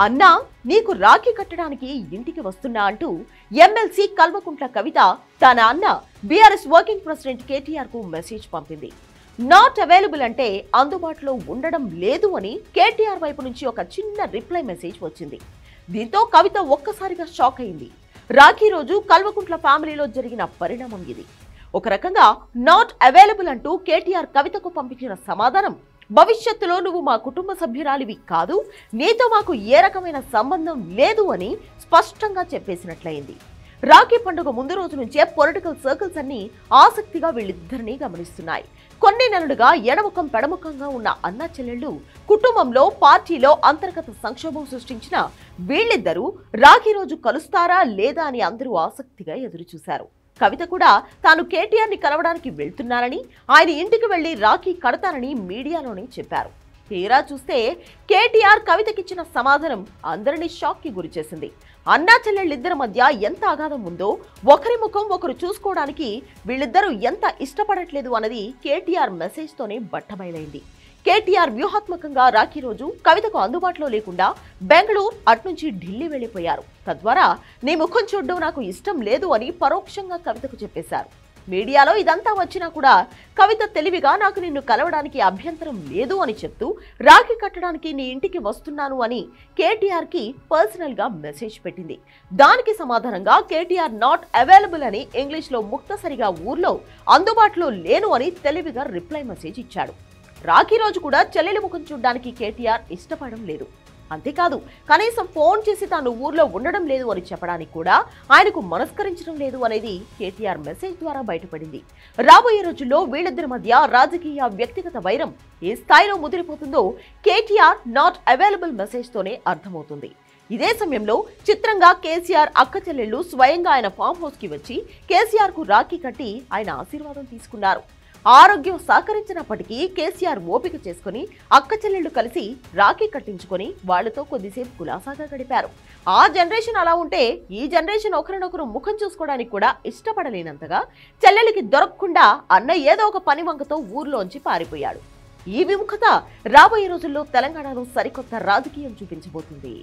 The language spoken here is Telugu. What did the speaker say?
అన్నా నీకు రాఖీ కట్టడానికి ఇంటికి వస్తున్నా అంటూ ఎమ్మెల్సీ కల్వకుంట్ల కవిత తన అన్న బీఆర్ఎస్ వర్కింగ్ ప్రెసిడెంట్ కేటీఆర్ కు మెసేజ్ పంపింది. నాట్ అవైలబుల్ అంటే అందుబాటులో ఉండడం లేదు అని కేటీఆర్ వైపు నుంచి ఒక చిన్న రిప్లై మెసేజ్ వచ్చింది. దీంతో కవిత ఒక్కసారిగా షాక్ అయింది. రాఖీ రోజు కల్వకుంట్ల ఫ్యామిలీలో జరిగిన పరిణామం ఇది. ఒక రకంగా నాట్ అవైలబుల్ అంటూ కేటీఆర్ కవితకు పంపించిన సమాధానం భవిష్యత్తులో నువ్వు మా కుటుంబ సభ్యురాలివి కాదు, నీతో మాకు ఏ రకమైన సంబంధం లేదు అని స్పష్టంగా చెప్పేసినట్లయింది. రాఖీ పండుగ ముందు రోజు నుంచే పొలిటికల్ సర్కిల్స్ అన్ని ఆసక్తిగా వీళ్ళిద్దరినీ గమనిస్తున్నాయి. కొన్ని నెలలుగా ఎడముఖం పెడముఖంగా ఉన్న అన్న చెల్లెళ్ళు కుటుంబంలో పార్టీలో అంతర్గత సంక్షోభం సృష్టించిన వీళ్ళిద్దరూ రాఖీ రోజు కలుస్తారా లేదా అని అందరూ ఆసక్తిగా ఎదురుచూశారు. కవిత కూడా తాను కేటీఆర్ ని కలవడానికి వెళ్తున్నారని, ఆయన ఇంటికి వెళ్లి రాఖీ కడతారని మీడియాలోనే చెప్పారు. తీరా చూస్తే కేటీఆర్ కవితకిచ్చిన సమాధానం అందరినీ షాక్ కి గురిచేసింది. అన్నా చెల్లెళ్ళిద్దరి మధ్య ఎంత అగాధం ఉందో, ఒకరి ముఖం ఒకరు చూసుకోవడానికి వీళ్ళిద్దరూ ఎంత ఇష్టపడట్లేదు అన్నది కేటీఆర్ మెసేజ్ తోనే బట్టబయలైంది. కేటీఆర్ వ్యూహాత్మకంగా రాఖీ రోజు కవితకు అందుబాటులో లేకుండా బెంగళూరు అట్నుంచి ఢిల్లీ వెళ్లిపోయారు. తద్వారా నీ ముఖం చూడడం నాకు ఇష్టం లేదు అని పరోక్షంగా కవితకు చెప్పేశారు. మీడియాలో ఇదంతా వచ్చినా కూడా కవిత తెలివిగా నాకు నిన్ను కలవడానికి అభ్యంతరం లేదు అని చెప్తూ రాఖీ కట్టడానికి నీ ఇంటికి వస్తున్నాను అని కేటీఆర్ కి పర్సనల్ గా మెసేజ్ పెట్టింది. దానికి సమాధానంగా కేటీఆర్ నాట్ అవైలబుల్ అని ఇంగ్లీష్ లో ముక్తసరిగా ఊర్లో అందుబాటులో లేను అని తెలివిగా రిప్లై మెసేజ్ ఇచ్చాడు. రాఖీ రోజు కూడా చెల్లెలి ముఖం చూడడానికి కేటీఆర్ ఇష్టపడడం లేదు. అంతేకాదు, కనీసం ఫోన్ చేసి తాను ఊర్లో ఉండడం లేదు అని చెప్పడానికి కూడా ఆయనకు మనస్కరించడం లేదు అనేది కేటీఆర్ మెసేజ్ ద్వారా బయటపడింది. రాబోయే రోజుల్లో వీళ్ళిద్దరి మధ్య రాజకీయ వ్యక్తిగత వైరం ఏ స్థాయిలో ముదిరిపోతుందో కేటీఆర్ నాట్ అవైలబుల్ మెసేజ్ తోనే అర్థమవుతుంది. ఇదే సమయంలో చిత్రంగా కేసీఆర్ అక్క చెల్లెళ్ళు స్వయంగా ఆయన ఫామ్ హౌస్ కి వచ్చి కేసీఆర్ కు రాఖీ కట్టి ఆయన ఆశీర్వాదం తీసుకున్నారు. ఆరోగ్యం సహకరించినప్పటికీ కేసీఆర్ ఓపిక చేసుకుని అక్క చెల్లెళ్లు కలిసి రాఖీ కట్టించుకొని వాళ్లతో కొద్దిసేపు కులాసాగా గడిపారు. ఆ జనరేషన్ అలా ఉంటే ఈ జనరేషన్ ఒకరినొకరు ముఖం చూసుకోవడానికి కూడా ఇష్టపడలేనంతగా చెల్లెలికి దొరకకుండా అన్న ఏదో ఒక పని వంకతో ఊర్లోంచి పారిపోయాడు. ఈ విముఖత రాబోయే రోజుల్లో తెలంగాణలో సరికొత్త రాజకీయం చూపించబోతుంది.